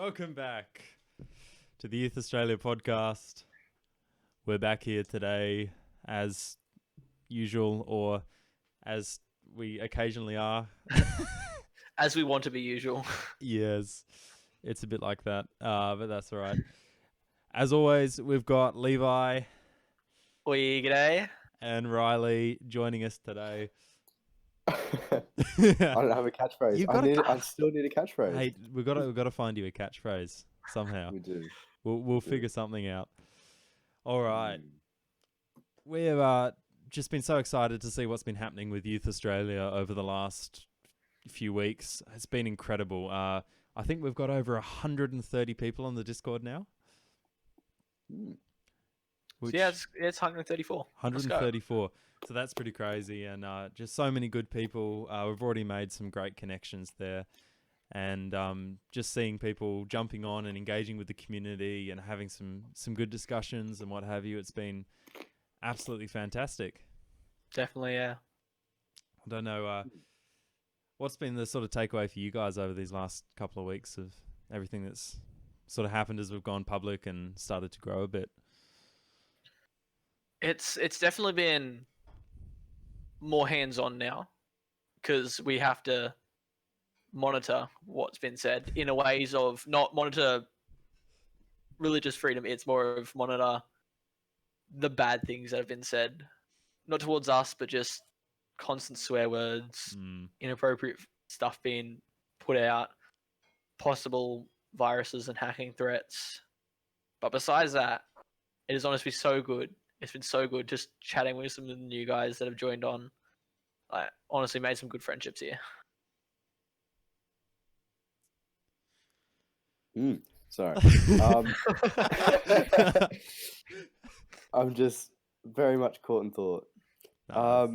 Welcome back to the Youth Australia podcast. We're back here today as usual, or as we occasionally are. As we want to be usual. Yes, it's a bit like that, but that's all right. As always, we've got Levi Oi, g'day. and Riley joining us today. I don't have a catchphrase. I still need a catchphrase. Hey, we've got to find you a catchphrase somehow. We do. We'll figure something out. All right. Mm. We've just been so excited to see what's been happening with Youth Australia over the last few weeks. It's been incredible. I think we've got over 130 people on the Discord now. So yeah, it's 134. 134. So that's pretty crazy, and just so many good people. We've already made some great connections there, and just seeing people jumping on and engaging with the community and having some good discussions and what have you. It's been absolutely fantastic. Definitely, yeah. I don't know what's been the sort of takeaway for you guys over these last couple of weeks of everything that's sort of happened as we've gone public and started to grow a bit. It's definitely been more hands-on now because we have to monitor what's been said in a ways of not monitor religious freedom. It's more of monitor the bad things that have been said, not towards us, but just constant swear words, inappropriate stuff being put out, possible viruses and hacking threats. But besides that, it has honestly been so good. It's been so good just chatting with some of the new guys that have joined on. I honestly made some good friendships here. Sorry. I'm just very much caught in thought. For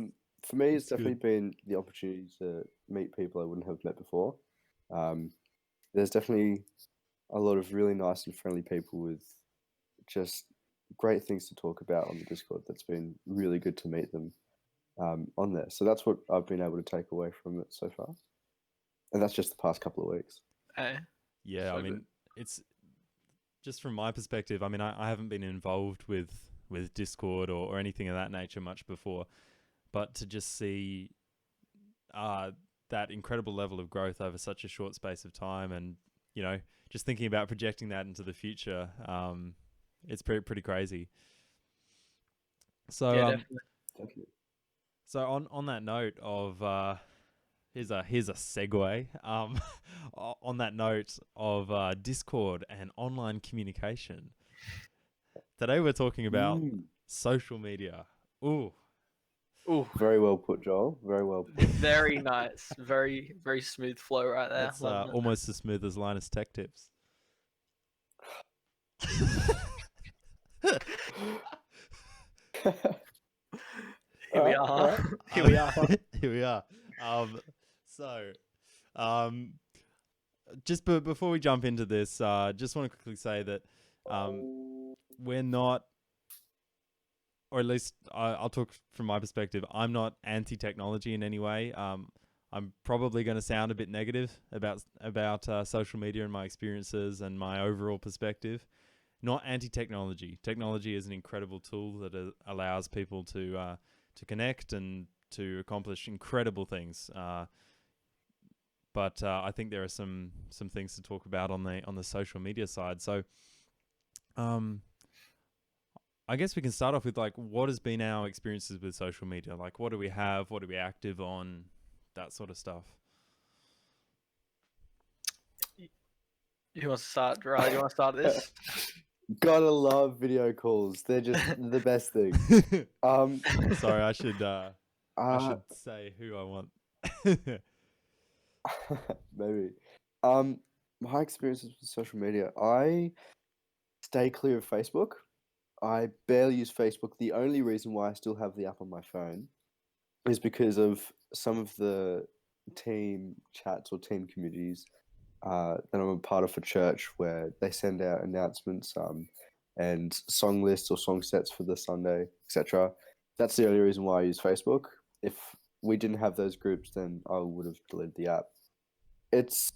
me, it's definitely been the opportunity to meet people I wouldn't have met before. There's definitely a lot of really nice and friendly people with just great things to talk about on the Discord. That's been really good to meet them on there. So that's what I've been able to take away from it so far. And that's just the past couple of weeks. Yeah, so I mean, it's just from my perspective. I mean, I haven't been involved with Discord or anything of that nature much before, but to just see that incredible level of growth over such a short space of time, and just thinking about projecting that into the future, it's pretty crazy. So yeah, definitely. So on that note of here's a segue. On that note of Discord and online communication, today we're talking about social media. Ooh. Very well put, Joel. Very well put. Very nice. Very, very smooth flow right there. That's almost as smooth as Linus Tech Tips. Here we are. Here we are. Here we are. Just before we jump into this, just want to quickly say that we're not, or at least I'll talk from my perspective, I'm not anti-technology in any way. I'm probably going to sound a bit negative about social media and my experiences and my overall perspective. Not anti-technology. Technology is an incredible tool that allows people to connect and to accomplish incredible things. But I think there are some things to talk about on the social media side. So, I guess we can start off with what has been our experiences with social media? Like, what do we have? What are we active on? That sort of stuff. Who wants to start? Riley, you want to start this? Gotta love video calls. They're just the best thing. Sorry, I should say who I want. Maybe. My experiences with social media. I stay clear of Facebook. I barely use Facebook. The only reason why I still have the app on my phone is because of some of the team chats or team communities that I'm a part of for church, where they send out announcements and song lists or song sets for the Sunday, etc. That's the only reason why I use Facebook. If we didn't have those groups, then I would have deleted the app. It's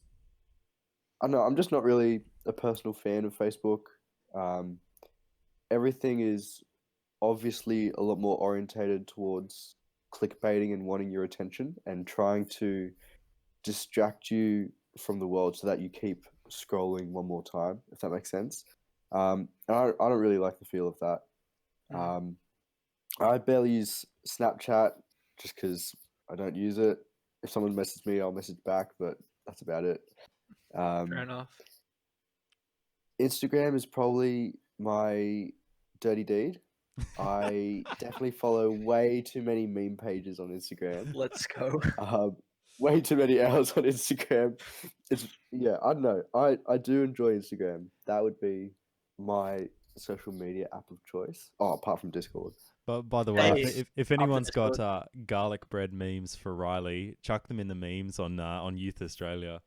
I don't know. I'm just not really a personal fan of Facebook. Um, Everything is obviously a lot more orientated towards clickbaiting and wanting your attention and trying to distract you from the world so that you keep scrolling one more time, if that makes sense. And I don't really like the feel of that. Um, I barely use Snapchat just because I don't use it. If someone messages me, I'll message back, but that's about it. Fair Um, enough. Instagram is probably my dirty deed. I definitely follow way too many meme pages on Instagram. Let's go. Way too many hours on Instagram. Yeah, I don't know. I do enjoy Instagram. That would be my social media app of choice. Oh, apart from Discord. But by the way, Hey, if after anyone's got Discord. garlic bread memes for Riley, chuck them in the memes on Youth Australia.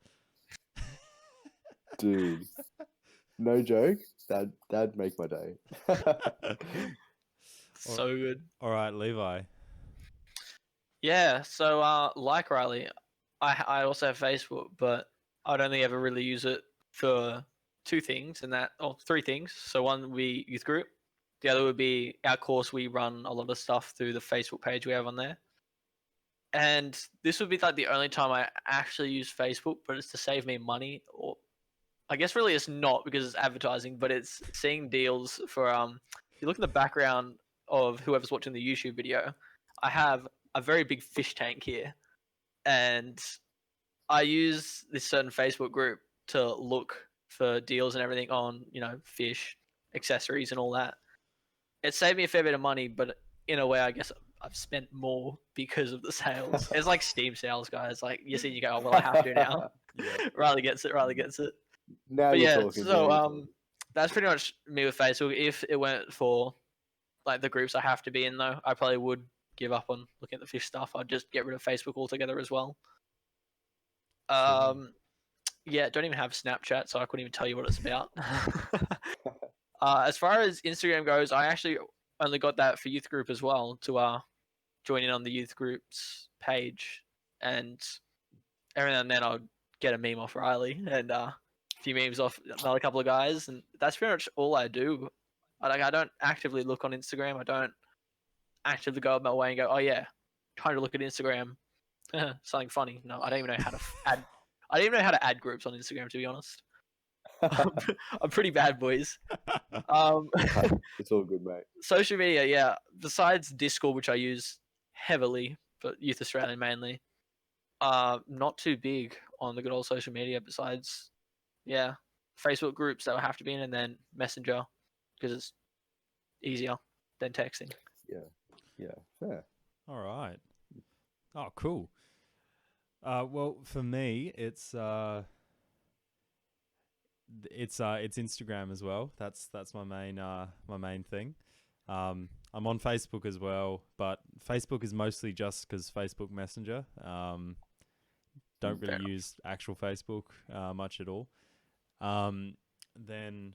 Dude, no joke. That'd make my day. So good. All right, Levi. Yeah, so like Riley, I also have Facebook, but I'd only ever really use it for two things, three things. So one would be youth group, the other would be our course. We run a lot of stuff through the Facebook page we have on there, and this would be like the only time I actually use Facebook, but it's to save me money, or I guess really it's not because it's advertising, but it's seeing deals for If you look in the background of whoever's watching the YouTube video, I have a very big fish tank here, and I use this certain Facebook group to look for deals and everything on fish accessories and all that. It saved me a fair bit of money, but in a way, I guess I've spent more because of the sales. It's like Steam sales, guys. Like you see, you go, oh well, I have to now. Yeah. Riley gets it. Riley gets it. Now But you're yeah, talking. so that's pretty much me with Facebook. If it weren't for like the groups I have to be in, though, I probably would give up on looking at the fish stuff. I'd just get rid of Facebook altogether as well. Yeah, don't even have Snapchat, so I couldn't even tell you what it's about. As far as Instagram goes, I actually only got that for youth group as well to join in on the youth group's page, and every now and then I'll get a meme off Riley and a few memes off another couple of guys, and that's pretty much all I do. I don't actively look on Instagram. I don't actively go out my way and go, oh yeah, trying to look at Instagram, something funny. No, I don't even know how to add. I don't even know how to add groups on Instagram, to be honest. I'm pretty bad, boys. It's all good, mate. Social media, yeah. Besides Discord, which I use heavily, but Youth Australia mainly, not too big on the good old social media. Besides, yeah, Facebook groups that will have to be in, and then Messenger because it's easier than texting. Yeah, fair. All right. Oh, cool. Well, for me, it's Instagram as well. That's my main thing. I'm on Facebook as well, but Facebook is mostly just because Facebook Messenger. Don't really use actual Facebook much at all. Then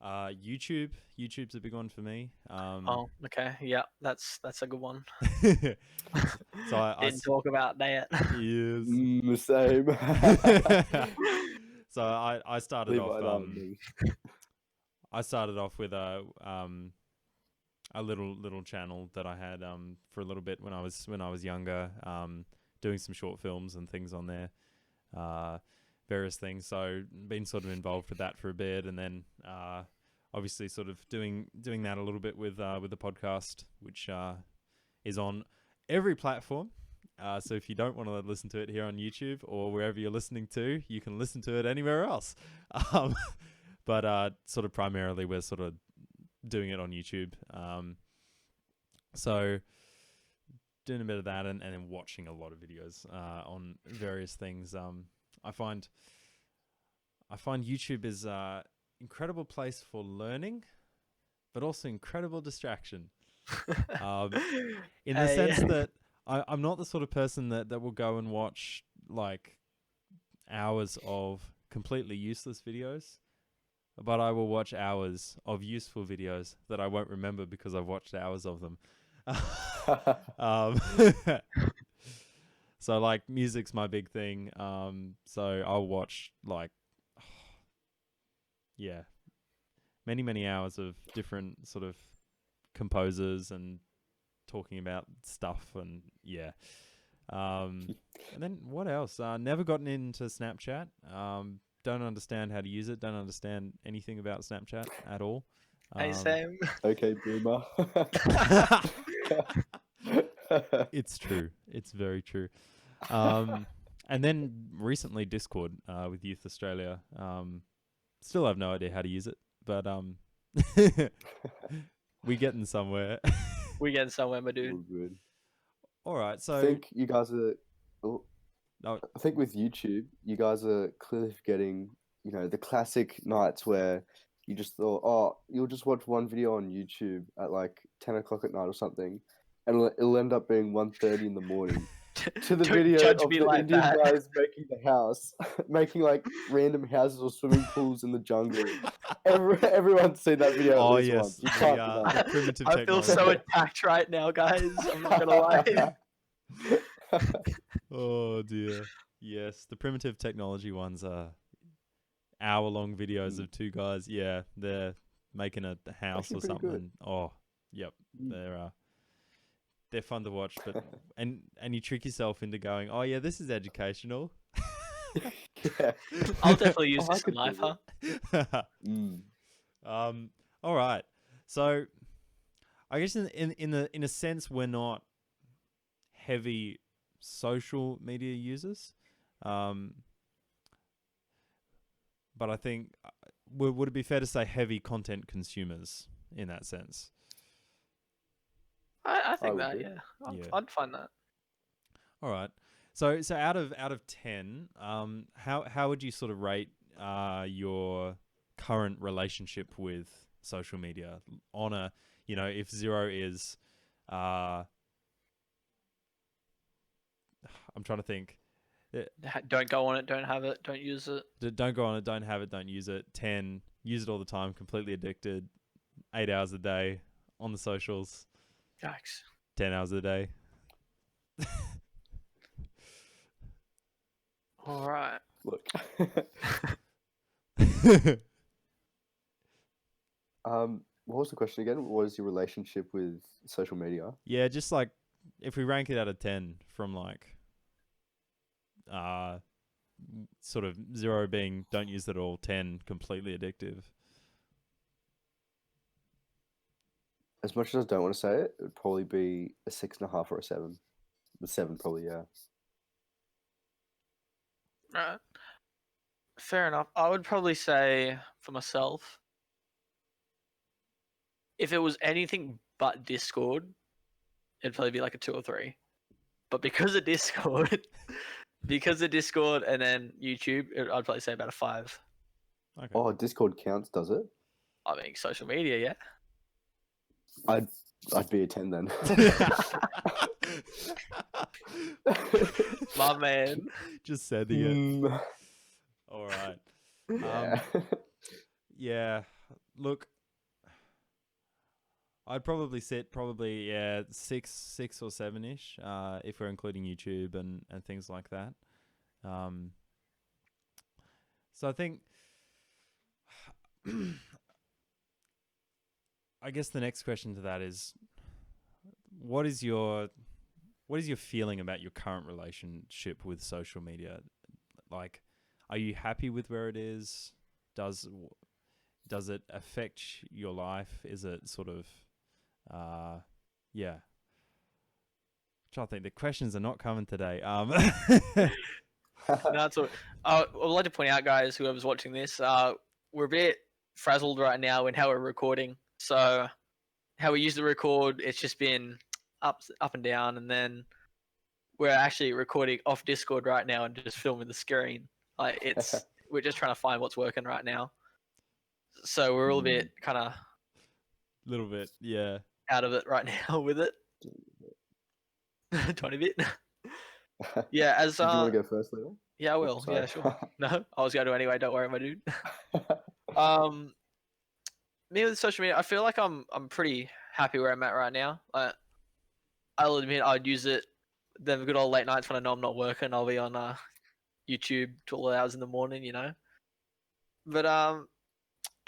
YouTube. YouTube's a big one for me. Oh, okay, yeah, that's a good one. So I Didn't talk about that. yes. Same. So I started Levi, off. that was me. I started off with a little channel that I had for a little bit when I was younger, doing some short films and things on there, various things. So been sort of involved with that for a bit, and then obviously sort of doing that a little bit with the podcast, which is on every platform. So if you don't want to listen to it here on YouTube or wherever you're listening to, you can listen to it anywhere else. But sort of primarily we're sort of doing it on YouTube. So doing a bit of that and then watching a lot of videos on various things. I find YouTube is an incredible place for learning, but also incredible distraction. In the sense that I'm not the sort of person that will go and watch like hours of completely useless videos, but I will watch hours of useful videos that I won't remember because I've watched hours of them. So like music's my big thing. So I'll watch like yeah, many hours of different sort of composers and talking about stuff and yeah. And then what else? Never gotten into Snapchat. Don't understand how to use it. Don't understand anything about Snapchat at all. Hey, Sam. Okay, boomer. It's true. It's very true. And then recently Discord with Youth Australia. Still have no idea how to use it, but we getting somewhere. We getting somewhere, my dude. All good. All right, I so think you guys are. Oh, no, I think with YouTube, you guys are clearly forgetting, the classic nights where you just thought, oh, you'll just watch one video on YouTube at like 10 o'clock at night or something, and it'll end up being 1:30 in the morning. To the Don't video judge of me the like Indian that. guys making the house, making like random houses or swimming pools in the jungle. Everyone's seen that video at least once. You can't deny the it. primitive I feel so technology. attacked right now, guys. I'm not gonna lie. Oh dear. Yes, the primitive technology ones are hour-long videos of two guys. Yeah, they're making a house Actually or pretty good. something. Oh, yep. They're fun to watch, but and you trick yourself into going, oh yeah, this is educational. Yeah. I'll definitely use Oh, I this in could do life, huh? that. Mm. All right. So, I guess in a sense, we're not heavy social media users, but I think would it be fair to say heavy content consumers in that sense? I think would that, be. yeah. Yeah. I'd find that. All right. So out of 10, how would you sort of rate your current relationship with social media on a, if 0 is I'm trying to think. Don't go on it. Don't have it. Don't use it. Don't go on it, don't have it, don't use it. 10, use it all the time, completely addicted, 8 hours a day on the socials, Yikes. 10 hours a day. All right. Look. What was the question again? What is your relationship with social media? Yeah, just like if we rank it out of 10 from like sort of 0 being don't use it at all, 10 completely addictive. As much as I don't want to say it, it would probably be a 6.5 or a 7. The 7 probably, yeah. Right. Fair enough. I would probably say for myself, if it was anything but Discord, it'd probably be like a 2 or 3. But because of Discord, and then YouTube, I'd probably say about a 5. Okay. Oh, Discord counts, does it? I mean, social media, yeah. I'd be a 10 then. My man. Just said the Mm, All right. yeah. Yeah. Look, I'd probably sit 6 or 7-ish, if we're including YouTube and things like that. So I think I guess the next question to that is what is your feeling about your current relationship with social media? Like, are you happy with where it is? Does it affect your life? Is it sort of yeah. Trying to think. The questions are not coming today. That's what I'd like to point out, guys, whoever's watching this, we're a bit frazzled right now in how we're recording. So how we used to record, it's just been up and down, and then we're actually recording off Discord right now and just filming the screen. Like we're just trying to find what's working right now. So we're all a bit kind of little bit, yeah. out of it right now with it. 20 bit. Yeah, as Did you want to go first, Leo? Yeah, I will. Oh, sorry. Yeah, sure. No, I was going to anyway. Don't worry, my dude. Me with social media, I feel like I'm pretty happy where I'm at right now. I'll admit I'd use it them good old late nights when I know I'm not working. I'll be on YouTube till all hours in the morning, But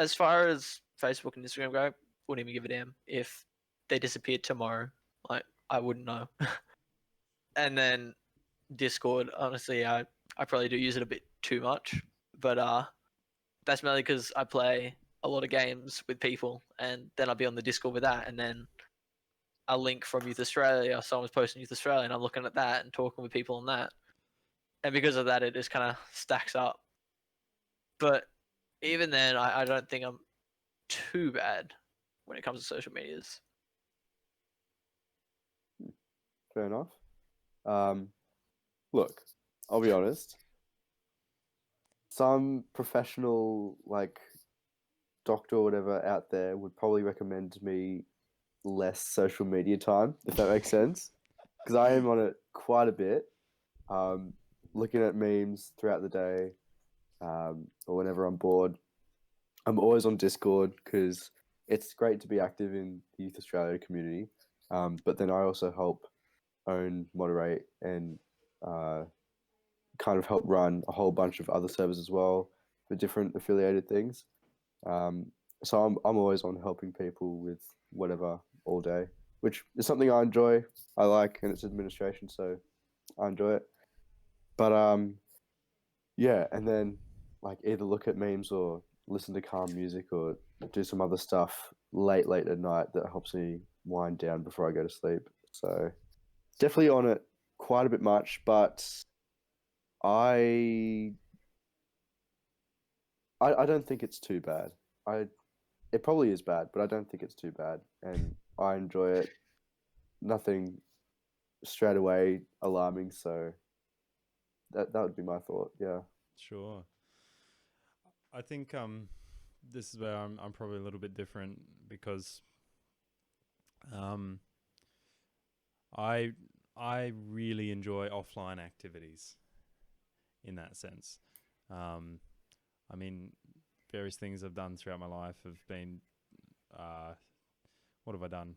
as far as Facebook and Instagram go, wouldn't even give a damn if they disappeared tomorrow. Like, I wouldn't know. And then Discord, honestly, I probably do use it a bit too much, but that's mainly because I play a lot of games with people, and then I'll be on the Discord with that, and then a link from Youth Australia, someone's posting Youth Australia, and I'm looking at that and talking with people on that, and because of that, it just kind of stacks up. But even then, I don't think I'm too bad when it comes to social medias. Fair enough. Look, I'll be honest. Some professional, like doctor or whatever out there, would probably recommend me less social media time, if that makes sense. Because I am on it quite a bit, looking at memes throughout the day, or whenever I'm bored. I'm always on Discord because it's great to be active in the Youth Australia community. But then I also help moderate, and kind of help run a whole bunch of other servers as well for different affiliated things. So I'm always on helping people with whatever all day, which is something I enjoy. I like, and it's administration, so I enjoy it. But yeah, and then like either look at memes or listen to calm music or do some other stuff late at night that helps me wind down before I go to sleep. So definitely on it quite a bit much, but I I don't think it's too bad. It probably is bad, but I don't think it's too bad, and I enjoy it. Nothing straight away alarming, so that would be my thought. Yeah. Sure. I think this is where I'm probably a little bit different because I really enjoy offline activities in that sense. I mean, various things I've done throughout my life have been what have I done?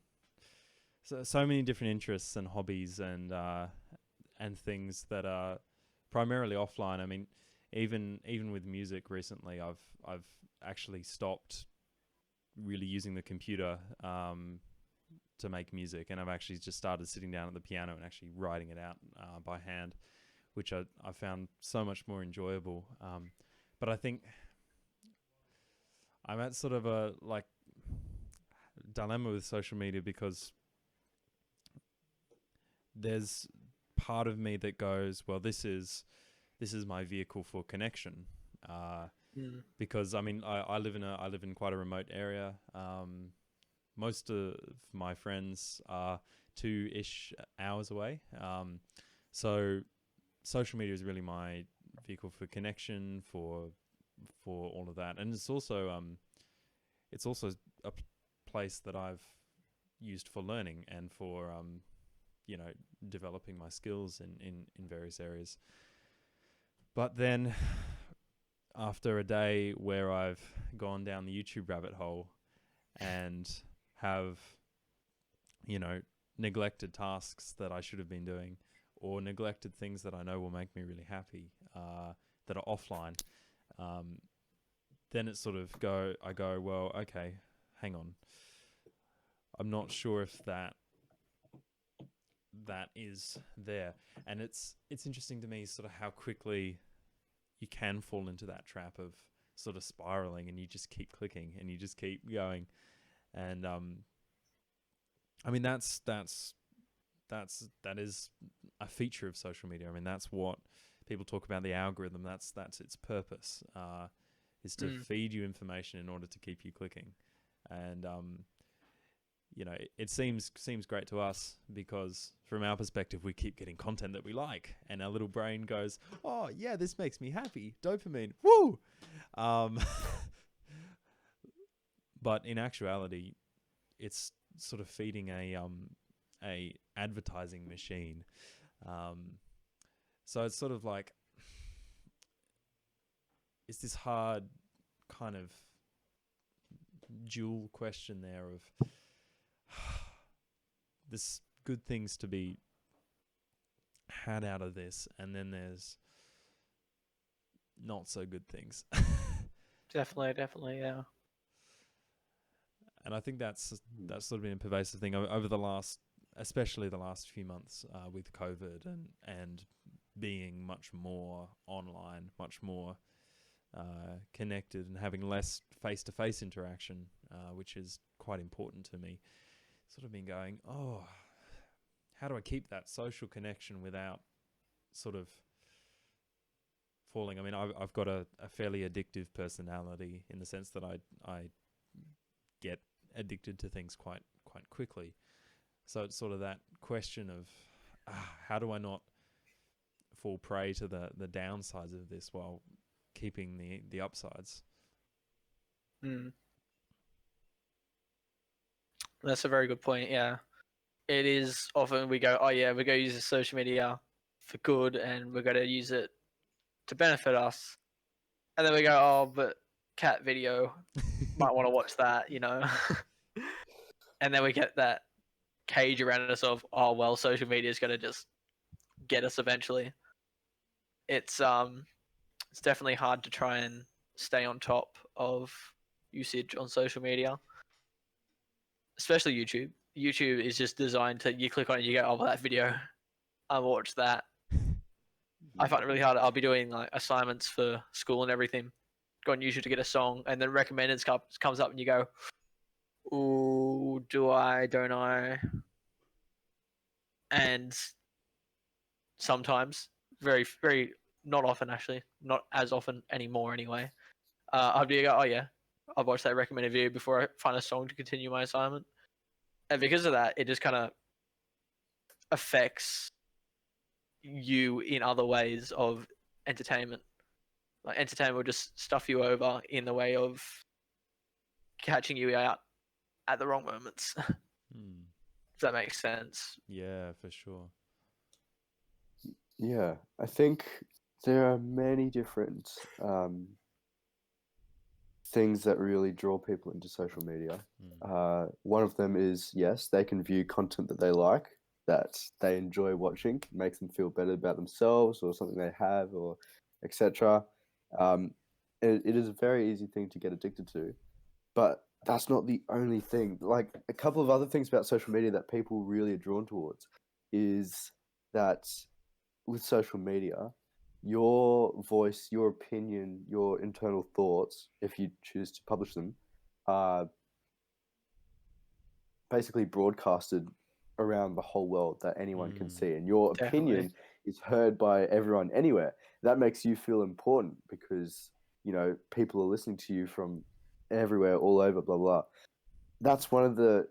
So many different interests and hobbies and things that are primarily offline. I mean, even with music recently, I've actually stopped really using the computer to make music, and I've actually just started sitting down at the piano and actually writing it out by hand, which I found so much more enjoyable. But I think I'm at sort of a like dilemma with social media because there's part of me that goes, well, this is my vehicle for connection, because I mean I live in quite a remote area. Most of my friends are 2-ish hours away, so social media is really my vehicle for connection for all of that, and it's also a place that I've used for learning and for developing my skills in various areas. But then after a day where I've gone down the YouTube rabbit hole and have neglected tasks that I should have been doing, or neglected things that I know will make me really happy, that are offline, then it's sort of I go, well, okay, hang on. I'm not sure if that is there. And it's interesting to me sort of how quickly you can fall into that trap of sort of spiraling, and you just keep clicking and you just keep going. And I mean that is a feature of social media. I mean, that's what people talk about, the algorithm. That's its purpose, is to feed you information in order to keep you clicking. And it seems great to us because from our perspective, we keep getting content that we like, and our little brain goes, "Oh yeah, this makes me happy. Dopamine, woo!" But in actuality, it's sort of feeding a advertising machine. So it's sort of like it's this hard kind of dual question there of there's good things to be had out of this, and then there's not so good things. Definitely, yeah. And I think that's sort of been a pervasive thing over the last, especially the last few months with COVID and being much more online, much more connected, and having less face-to-face interaction, which is quite important to me. Sort of been going, oh, how do I keep that social connection without sort of falling? I mean, I've got a fairly addictive personality in the sense that I get addicted to things quite quickly. So it's sort of that question of how do I not fall prey to the downsides of this while keeping the upsides? That's a very good point. Yeah, it is often we go, oh yeah, we're going to use the social media for good, and we're going to use it to benefit us, and then we go, oh, but cat video, might want to watch that, you know. And then we get that cage around us of, oh well, social media is going to just get us eventually. It's definitely hard to try and stay on top of usage on social media, especially YouTube. YouTube is just designed to, you click on it, you go, oh well, that video, I'll watch that. I find it really hard. I'll be doing like assignments for school and everything, go on YouTube to get a song, and then recommended comes up, and you go, ooh, do I, don't I? And sometimes, very, very, not often actually, not as often anymore anyway, I'll be go, oh yeah, I'll watch that recommended video before I find a song to continue my assignment. And because of that, it just kind of affects you in other ways of entertainment. Like entertainment will just stuff you over in the way of catching you out at the wrong moments. If that makes sense. Yeah, for sure. Yeah, I think there are many different things that really draw people into social media. One of them is, yes, they can view content that they like, that they enjoy watching, makes them feel better about themselves or something they have, or etc. It is a very easy thing to get addicted to, but that's not the only thing. Like a couple of other things about social media that people really are drawn towards is that with social media, your voice, your opinion, your internal thoughts, if you choose to publish them, are basically broadcasted around the whole world that anyone can see. And your opinion is heard by everyone anywhere. That makes you feel important because, you know, people are listening to you from everywhere, all over, blah, blah. That's one of the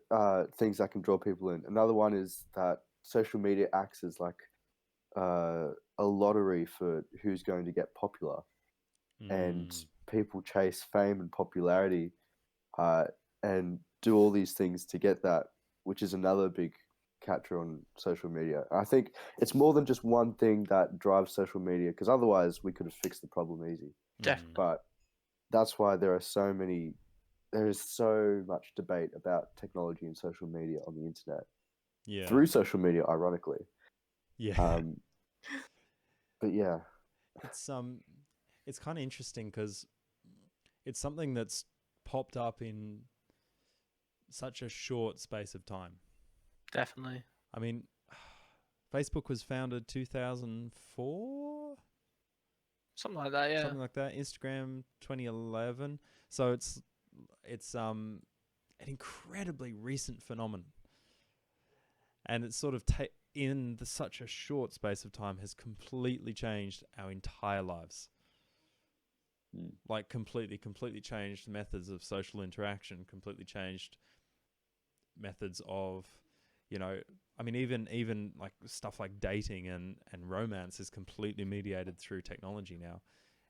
things that can draw people in. Another one is that social media acts as like a lottery for who's going to get popular, and people chase fame and popularity and do all these things to get that, which is another big catcher on social media. I think it's more than just one thing that drives social media, because otherwise we could have fixed the problem easy. Definitely. But that's why there is so much debate about technology and social media on the internet. Yeah. Through social media, ironically. Yeah. But yeah, it's kind of interesting because it's something that's popped up in such a short space of time. Definitely. I mean, Facebook was founded 2004, something like that. Yeah, something like that. Instagram 2011. So it's an incredibly recent phenomenon, and it's sort of in such a short space of time has completely changed our entire lives. Like completely changed methods of social interaction, completely changed methods of, you know, I mean, even like stuff like dating and romance is completely mediated through technology now,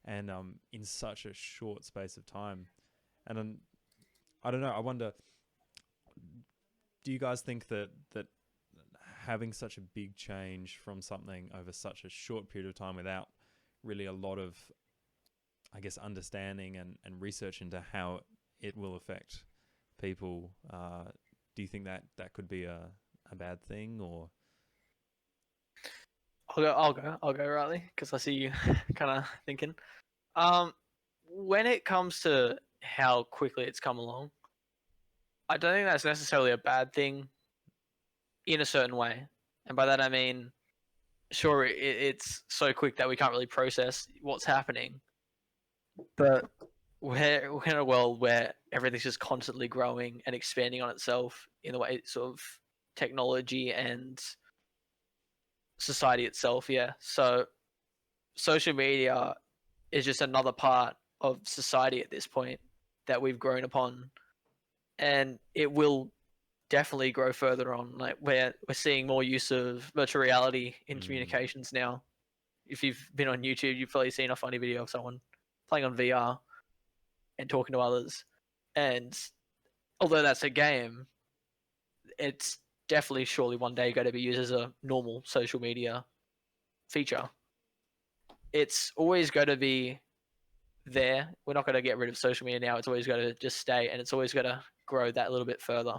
and in such a short space of time. And I don't know, I wonder, do you guys think that having such a big change from something over such a short period of time without really a lot of, I guess, understanding and research into how it will affect people, do you think that could be a bad thing? Or I'll go, Riley, because I see you kind of thinking. When it comes to how quickly it's come along, I don't think that's necessarily a bad thing in a certain way. And by that I mean, sure, it's so quick that we can't really process what's happening. But we're in a world where everything's just constantly growing and expanding on itself in the way sort of technology and society itself. Yeah. So social media is just another part of society at this point that we've grown upon, and it will definitely grow further on. Like we're seeing more use of virtual reality in communications now. If you've been on YouTube, you've probably seen a funny video of someone playing on VR and talking to others. And although that's a game, it's definitely surely one day going to be used as a normal social media feature. It's always going to be there. We're not going to get rid of social media now. It's always going to just stay, and it's always going to grow that a little bit further.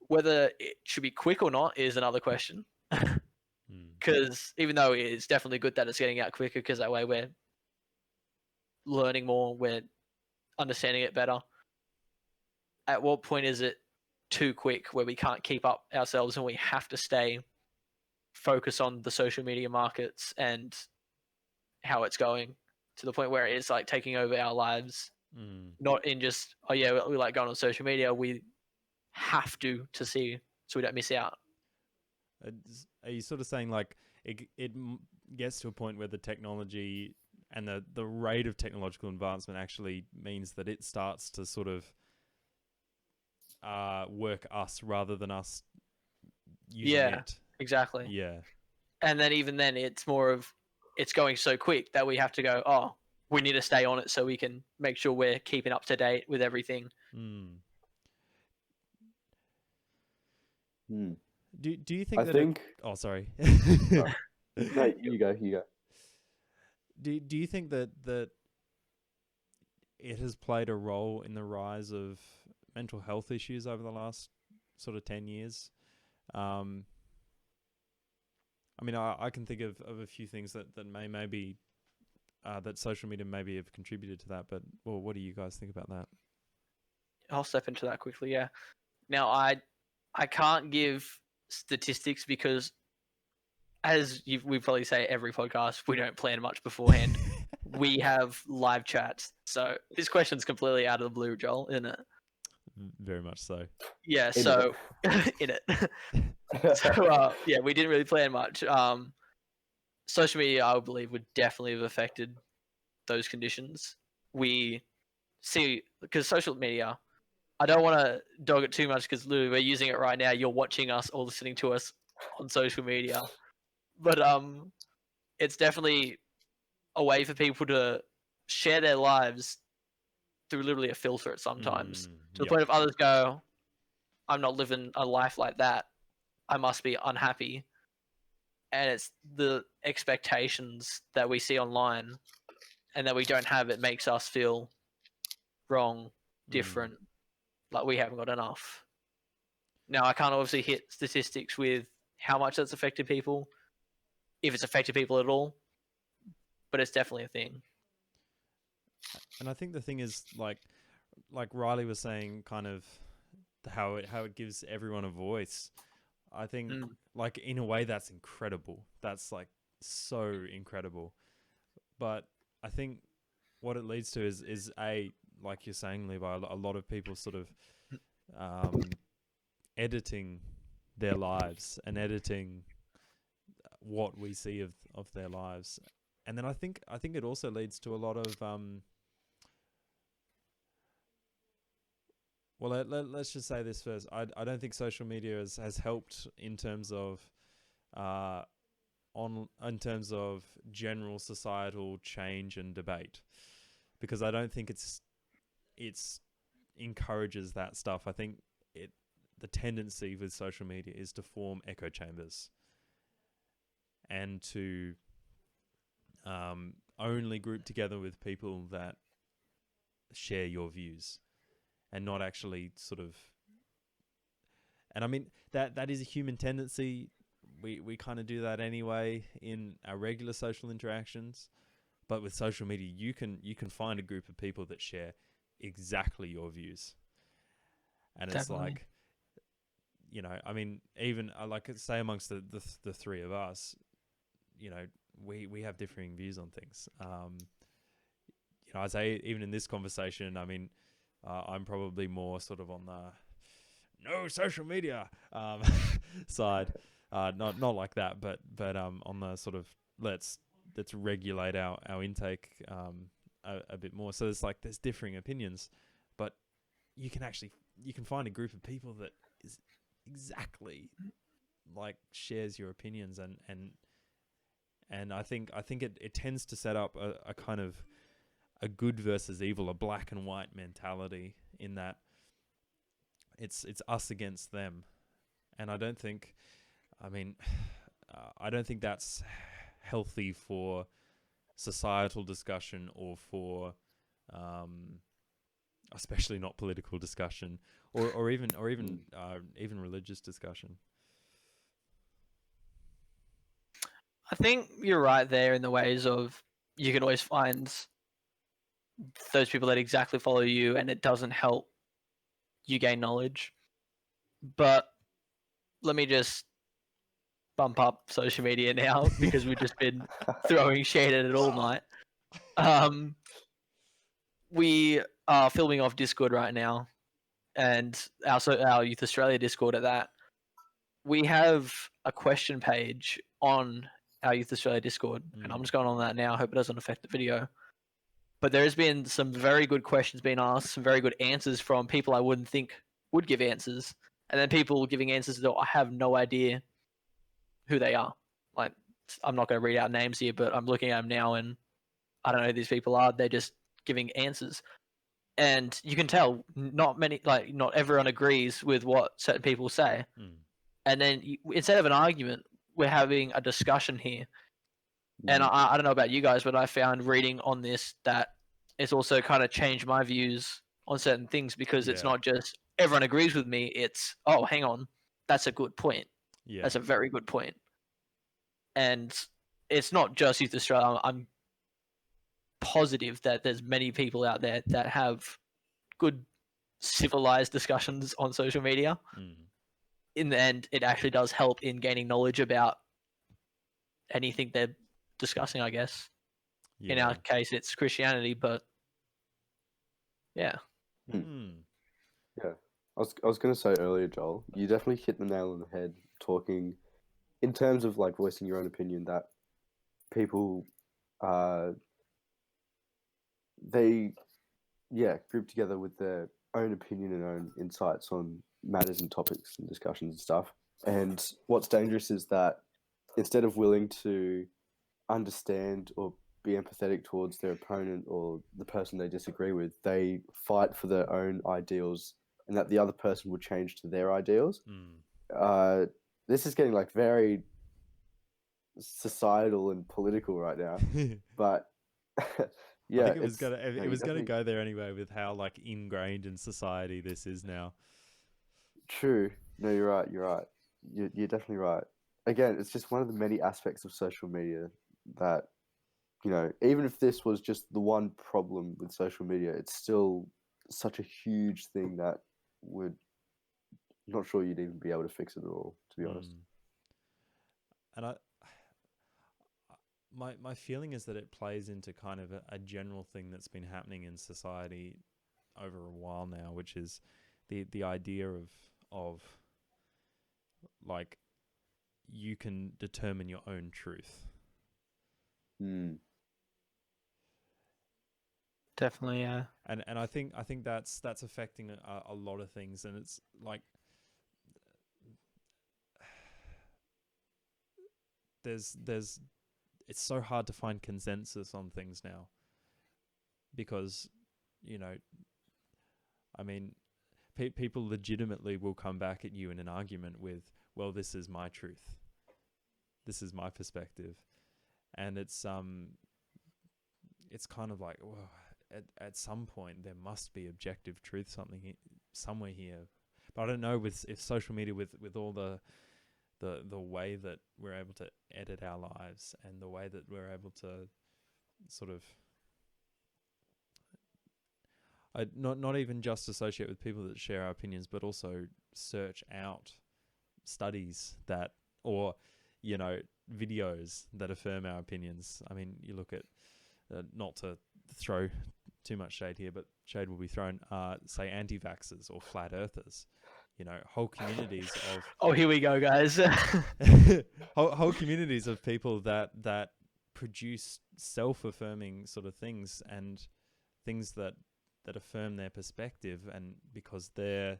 Whether it should be quick or not is another question. Because even though it's definitely good that it's getting out quicker, because that way we're learning more, we're understanding it better. At what point is it too quick where we can't keep up ourselves and we have to stay focused on the social media markets and how it's going to the point where it's like taking over our lives? Not in just, oh yeah, we like going on social media. We have to see so we don't miss out. Are you sort of saying like it gets to a point where the technology and the rate of technological advancement actually means that it starts to sort of work us rather than us using it? Exactly. Yeah. And then even then, it's more of it's going so quick that we have to go, oh, we need to stay on it so we can make sure we're keeping up to date with everything. Do you think I that think. oh, sorry. No, you go. You go. Do you think that it has played a role in the rise of mental health issues over the last sort of 10 years? I mean, I can think of a few things that maybe that social media maybe have contributed to that, but well, what do you guys think about that? I'll step into that quickly. Yeah. Now, I can't give statistics because, as we probably say every podcast, we don't plan much beforehand. We have live chats, so this question's completely out of the blue, Joel, isn't it? Very much so. Yeah. So in it. So yeah, we didn't really plan much. Social media, I would believe, would definitely have affected those conditions. We see, because social media, I don't want to dog it too much because literally we're using it right now. You're watching us or listening to us on social media, but it's definitely a way for people to share their lives through literally a filter at sometimes, to the point of others go, I'm not living a life like that. I must be unhappy. And it's the expectations that we see online and that we don't have. It makes us feel wrong, different, like we haven't got enough. Now, I can't obviously hit statistics with how much that's affected people, if it's affected people at all, but it's definitely a thing. And I think the thing is, like Riley was saying, kind of how it gives everyone a voice. I think, like, in a way, that's incredible. That's like so incredible. But I think what it leads to is like you're saying, Levi, a lot of people sort of editing their lives and editing what we see of their lives. And then I think it also leads to a lot of well, let's just say this first. I don't think social media has helped in terms of in terms of general societal change and debate, because I don't think it's encourages that stuff. I think the tendency with social media is to form echo chambers and to only group together with people that share your views and not actually sort of. And I mean, that is a human tendency. We kind of do that anyway in our regular social interactions, but with social media, you can find a group of people that share exactly your views. And it's Definitely. like, you know, I mean, even like say amongst the three of us, you know, we have differing views on things. You know, I say even in this conversation, I mean, I'm probably more sort of on the no social media side, not like that, but on the sort of let's regulate our intake a bit more. So it's like there's differing opinions, but you can find a group of people that is exactly like shares your opinions, and I think it tends to set up a kind of a good versus evil, a black and white mentality, in that it's us against them. And I don't think, I mean, I don't think that's healthy for societal discussion, or for especially not political discussion, or even even religious discussion. I think you're right there in the ways of you can always find those people that exactly follow you, and it doesn't help you gain knowledge. But let me just bump up social media now because we've just been throwing shade at it all night. We are filming off Discord right now, and our Youth Australia Discord at that. We have a question page on our Youth Australia Discord, and I'm just going on that now. I hope it doesn't affect the video. But there has been some very good questions being asked, some very good answers from people I wouldn't think would give answers, and then people giving answers that I have no idea who they are. Like, I'm not going to read out names here, but I'm looking at them now, and I don't know who these people are. They're just giving answers, and you can tell not everyone agrees with what certain people say. And then instead of an argument, we're having a discussion here. And I don't know about you guys, but I found reading on this that it's also kind of changed my views on certain things, because it's not just everyone agrees with me. It's, oh, hang on, that's a good point. Yeah. That's a very good point. And it's not just Youth Australia. I'm positive that there's many people out there that have good civilized discussions on social media. In the end, it actually does help in gaining knowledge about anything they're discussing, I guess. Yeah. In our case, it's Christianity, but yeah. Yeah. I was going to say earlier, Joel, you definitely hit the nail on the head talking in terms of like voicing your own opinion, that people, they, group together with their own opinion and own insights on matters and topics and discussions and stuff. And what's dangerous is that instead of willing to understand or be empathetic towards their opponent or the person they disagree with, they fight for their own ideals and that the other person will change to their ideals. This is getting like very societal and political right now, but yeah, I think it was gonna go there anyway, with how like ingrained in society this is now. True. No, you're right. You're definitely right. Again, it's just one of the many aspects of social media that, you know, even if this was just the one problem with social media, it's still such a huge thing that would, not sure you'd even be able to fix it at all, to be honest. And my feeling is that it plays into kind of a general thing that's been happening in society over a while now, which is the idea of like you can determine your own truth. Definitely, yeah. And I think that's affecting a lot of things, and it's like there's it's so hard to find consensus on things now, because, you know, I mean, people legitimately will come back at you in an argument with, well, this is my truth, this is my perspective, and it's kind of like, well, at some point there must be objective truth somewhere here. But I don't know if social media, with all the way that we're able to edit our lives, and the way that we're able to sort of, not even just associate with people that share our opinions, but also search out studies that, or videos that affirm our opinions. I mean, you look at, not to throw too much shade here, but shade will be thrown, say anti-vaxxers or flat earthers, whole communities of Oh, here we go, guys. whole communities of people that produce self-affirming sort of things, and things that affirm their perspective, and because they're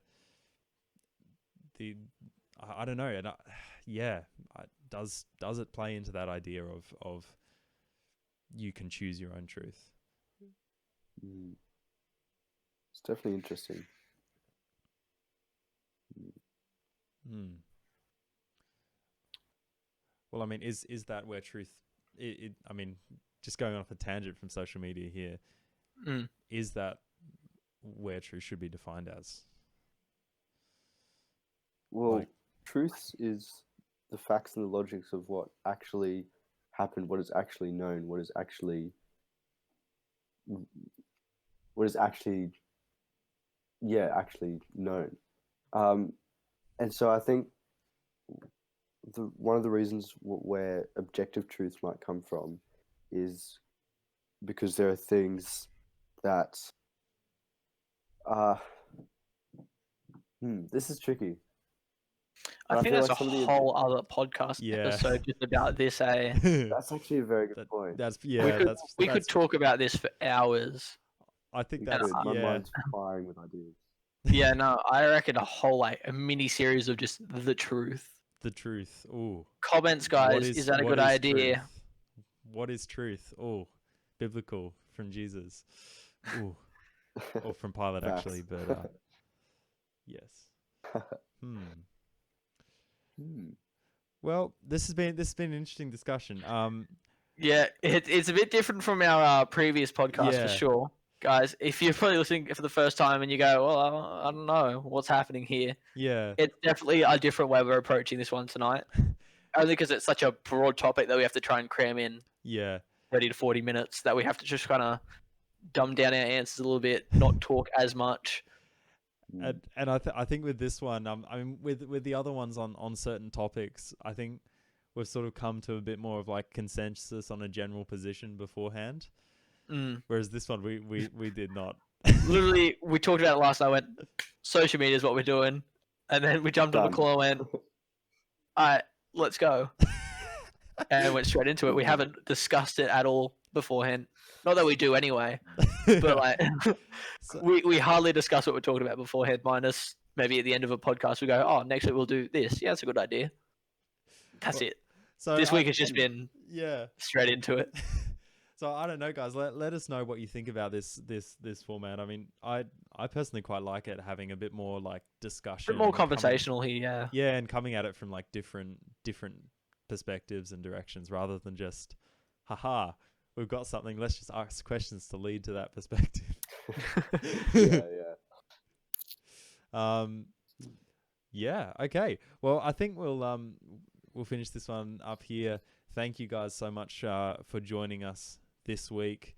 I don't know, and does it play into that idea of you can choose your own truth? It's definitely interesting. Well, I mean, is that where truth? I mean, just going off a tangent from social media here, is that where truth should be defined as? Well, truth is the facts and the logics of what actually happened, what is actually known, what is actually known. And so I think one of the reasons where objective truth might come from is because there are things that this is tricky. I think that's a whole other podcast episode just about this. That's actually a very good point. We could talk about this for hours. I think that's my mind's firing with ideas. Yeah, no, I reckon a whole a mini series of just the truth. The truth. Ooh. Comments, guys. Is that a good idea? Truth? What is truth? Oh, biblical from Jesus. Ooh. Or from Pilate, actually, but yes. Well, this has been an interesting discussion. Yeah, it's a bit different from our previous podcast for sure. Guys, if you're probably listening for the first time and you go, well, I don't know what's happening here. Yeah. It's definitely a different way we're approaching this one tonight. Only because it's such a broad topic that we have to try and cram in 30 to 40 minutes, that we have to just kind of dumb down our answers a little bit, not talk as much. And I think with this one, I mean, with the other ones on certain topics, I think we've sort of come to a bit more of like consensus on a general position beforehand. Whereas this one, we did not. Literally, we talked about it last night. I went, social media is what we're doing. And then we jumped on the call and went, all right, let's go. And went straight into it. We haven't discussed it at all beforehand. Not that we do anyway. But we hardly discuss what we're talking about beforehand, minus maybe at the end of a podcast we go, oh, next week we'll do this. Yeah, that's a good idea. That's it. So this week has just been straight into it. So I don't know, guys. Let us know what you think about this format. I mean, I personally quite like it, having a bit more like discussion, a bit more conversational here. Yeah, and coming at it from like different perspectives and directions, rather than just, haha, we've got something, let's just ask questions to lead to that perspective. Yeah. Okay. Well, I think we'll finish this one up here. Thank you guys so much for joining us this week.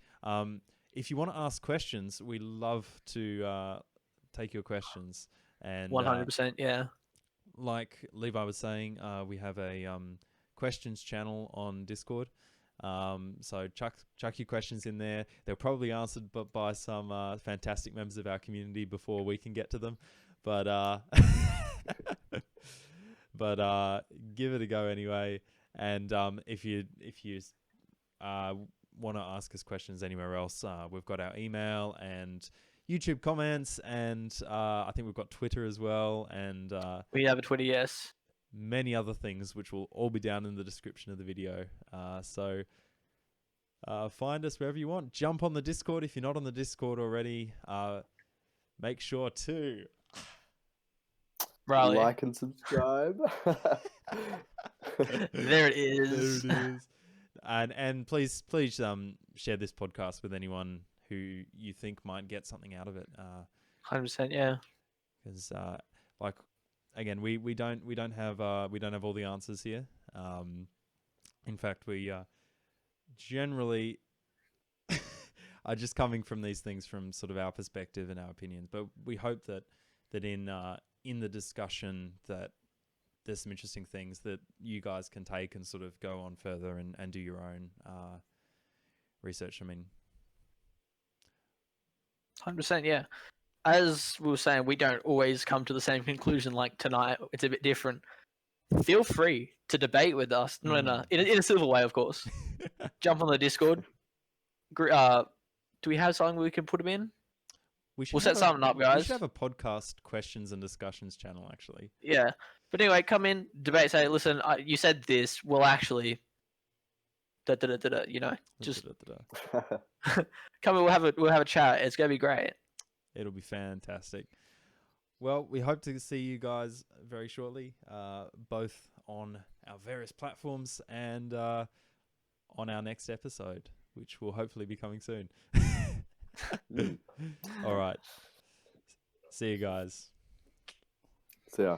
If you want to ask questions, we love to take your questions. And 100%, like Levi was saying, we have a questions channel on Discord. So chuck your questions in there. They're probably answered by some fantastic members of our community before we can get to them. But give it a go anyway. And if you want to ask us questions anywhere else, we've got our email and YouTube comments, and I think we've got Twitter as well, and we have a Twitter, yes. Many other things which will all be down in the description of the video. So find us wherever you want. Jump on the Discord if you're not on the Discord already. Make sure to like and subscribe. There it is. There it is. And please share this podcast with anyone who you think might get something out of it. 100%, yeah. Because like again, we don't have all the answers here. In fact, we generally just coming from these things from sort of our perspective and our opinions. But we hope that in the discussion that there's some interesting things that you guys can take and sort of go on further and do your own research. I mean, 100%, yeah. As we were saying, we don't always come to the same conclusion. Like tonight, it's a bit different. Feel free to debate with us. No, in a civil way, of course. Jump on the Discord. Do we have something we can put them in? We'll set something up, guys. We should have a podcast questions and discussions channel, actually. Yeah. But anyway, come in, debate, say, listen, you said this. Well, actually, you know, just come in. We'll have a chat. It's gonna be great. It'll be fantastic. Well, we hope to see you guys very shortly, both on our various platforms and on our next episode, which will hopefully be coming soon. All right. See you guys. See ya.